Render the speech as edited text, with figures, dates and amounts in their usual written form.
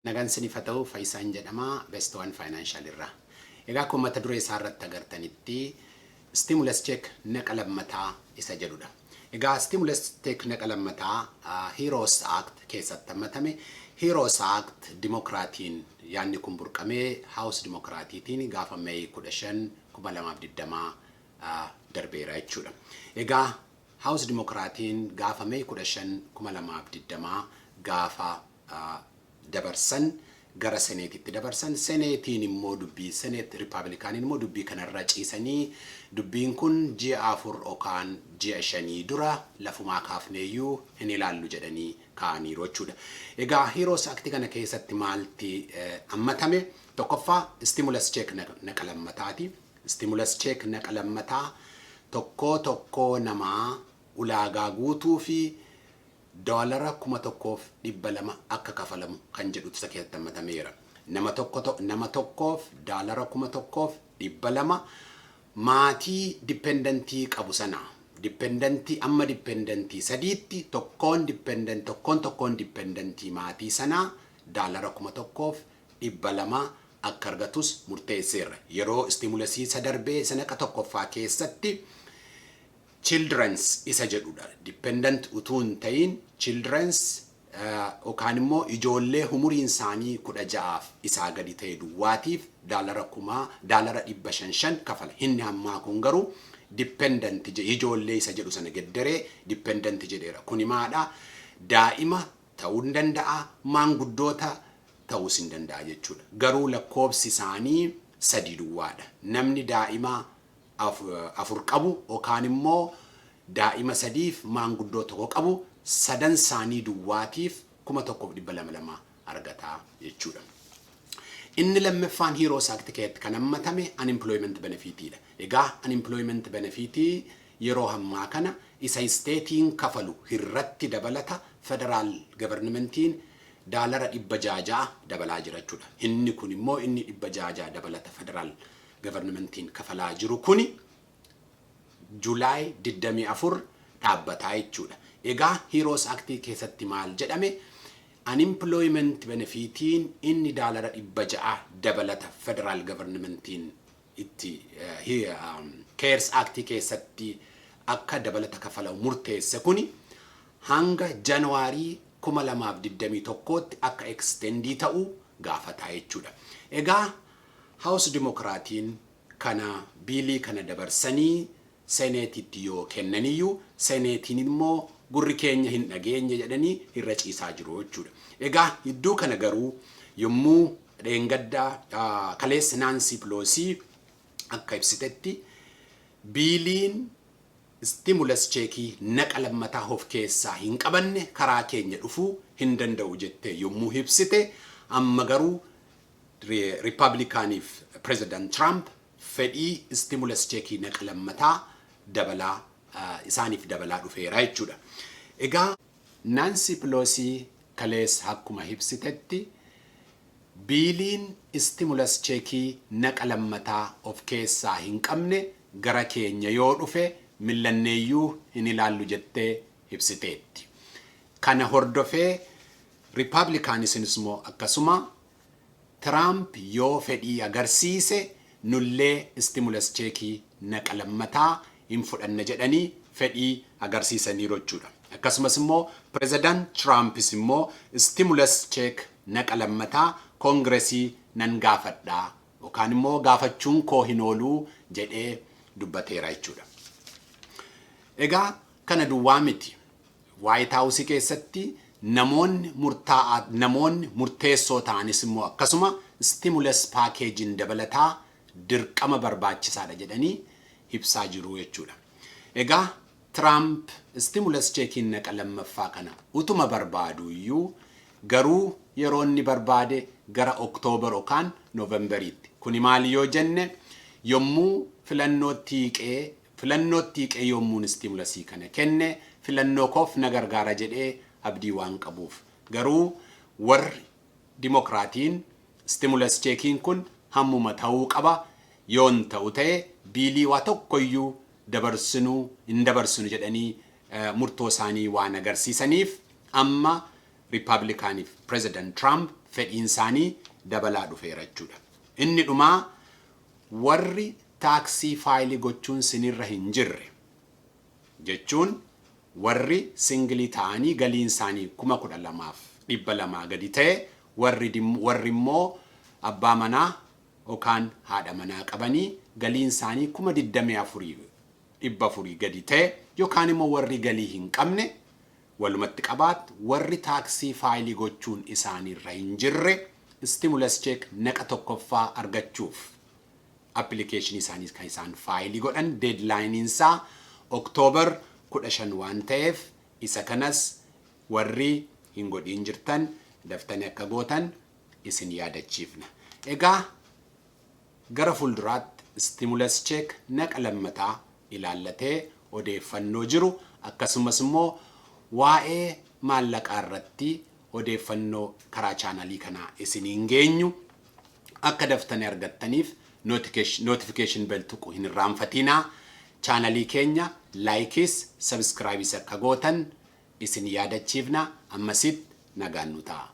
Nagaan siniif haa ta'u Faayisaan jedhama Best One Financial irraa. Egaa akkuma mata duree isaa irratti agartanitti stimulus check naqa lammataa isa jedhudha. Egaa stimulus check naqa lammataa Heroes Act keessatti hammatame. Heroes Act Dimokiraatiin yaadni kun burqamee House Dimokiraatiitiin gaafa May 15 2020 darbeera jechuudha. Egaa House Dimokiraatiin gaafa May 15 2020 gaafa dabarsan gara seneetitti dabarsan seneetiin immoo dubbii seneet ripaabilikaaniin immoo dubbii kanarra ciisanii dubbiin kun ji'a 4 yookaan ji'a 5 dura lafumaa kaafneeyyuu hin ilaallu jedhanii kaa'aniiru jechuudha. Egaa Heroes Act kana keessatti maalti hammatame? Tokkoffaa stimulus check naqa lammataati. Stimulus check naqa lammataa tokko namaa ulaagaa guutuu fi $1,200 akka kafalamu kan jedhutu isa keessatti hammatameera. Nama tokkoof $1,200 maatii dipendentii qabu sana amma dipendentii sadiitti tokkoon dipendentii maatii sana $1,200 akka argatus murteesseera. Yeroo stimulusii isa darbee sanaqa tokkoffaa keessatti children's isa jedhudha. Dependent utuun ta'in children's yookaan immoo ijoollee umuriin isaanii 16 isaa gadi ta'e duwwaatiif $500 kafala. Inni ammaa kun garuu dependent ijoollee isa jedhu sana geddaree dependent jedheera. Kuni maadha? Daa'ima ta'uu hin danda'a, maanguddoota ta'uus hin danda'a jechuudha. Garuu lakkoobsi isaanii 3 duwwaadha. Namni daa'ima 4 qabu yookaan immoo daa'ima 3 maanguddoo tokko qabu 3 isaanii duwwaatiif $1,200 argataa jechuudha. Inni lammaffaan Heroes Act keessatti kan hammatame unemployment benefitidha. Egaa unemployment benefit yeroo hammaa kana isa isteetiin kafalu irratti dabalata federal governmentiin $600 dabalaa jira jechuudha. Inni kun immoo inni $600 dabalata federal governmentiin kafalaa jiru kuni July 24 dhaabbataa jechuudha. Egaa Heroes Act keessatti maal jedhame? Unemployment benefitiin inni $600 dabalata federal governmentiin itti CARES Act keessatti akka dabalata kafalamu murteesse kuni hanga January 2021tti akka extendii ta'uu gaafataa jechuudha. Egaa House Dimokiraatiin kana biilii kana dabarsanii seneetitti yoo kennaniyyuu seneetiin immoo gurri keenya hin dhageenye jedhanii irra ciisaa jiru jechuudha. Egaa iddoo kana garuu yommuu dheengaddaa kaleessa Nancy Pelosi akka ibsitetti biiliin stimulus cheekii naqa lammataa of keessaa hin qabanne karaa keenya dhufuu hin danda'u jettee yommuu ibsite amma garuu Republicaaniif President Trump fedhii stimulus cheekii naqa lammataa dabalaa isaaniif dabalaa dhufeera jechuudha. Egaa Nancy Pelosi kaleessa akkuma ibsitetti biiliin stimulus cheekii naqa lammataa of keessaa hin qabne gara keenya yoo dhufe millanneeyyuu hin ilaallu jettee ibsiteetti. Kana hordofee Republicaanis immoo akkasuma Trump yoo fedhii agarsiise nullee stimulus cheekii naqa lammataa hin fudhanna jedhanii fedhii agarsiisaniiru jechuudha. Akkasumas immoo President Trumpis immoo stimulus check naqa lammataa Koongiresii nan gaafadhaa yookaan immoo gaafachuun koo hin ooluu jedhee dubbateera jechuudha. Egaa kana duwwaa miti. White House keessatti namoonni murteessoo ta'anis immoo akkasuma stimulus packagein dabalataa dirqama barbaachisaadha jedhanii ibsaa jiru jechuudha. Egaa Trump stimulus cheekiin naqa lammaffaa kana utuma barbaadu iyyuu garuu yeroo inni barbaade gara Oktoobar yookaan Noovemberiitti. Kuni maali yoo jenne yommuu filannootti hiiqee yommuu stimulusii kana kenne filannoo koof na gargaara jedhee abdii waan qabuuf. Garuu warri Dimokiraatiin stimulus cheekiin kun hammuma ta'uu qaba. Yoon ta'u ta'e biilii waa tokkoyyuu hin dabarsinu jedhanii murtoo isaanii waan agarsiisaniif amma Republicaaniif President Trump fedhiin isaanii dabalaa dhufeera jechuudha. Inni dhumaa warri taaksii faayilii gochuun sinirra hin jirre jechuun warri singilii ta'anii galiin isaanii 12,200 gadi ta'e warri immoo abbaa manaa yookaan haadha manaa qabanii galiin isaanii 24,400 gadi ta'e yookaan immoo warri galii hin qabne walumatti qabaat warri taaksii faayilii gochuun isaanirra hin jirre stimulus check naqa tokkoffaa argachuuf application isaanii kan isaan faayilii godhan deadline isaa October 15 waan ta'eef isa kanas warri hin godhin jirtan daftanii akka gootan isin yaadachiifna. Egaa gara fuulduraatti stimulus check naqa lammataa ilaallatee odeeffannoo jiru akkasumas immoo waa'ee maallaqaa irratti odeeffannoo karaa chaanalii kanaa isiniin geenyu akka daftanii argattaniif notification bell tuqu hin irraanfatinaa. Chaanalii keenya laayikis sabskraayibis akka gootan isin yaadachiifna. Ammasit nagaan nu ta'a.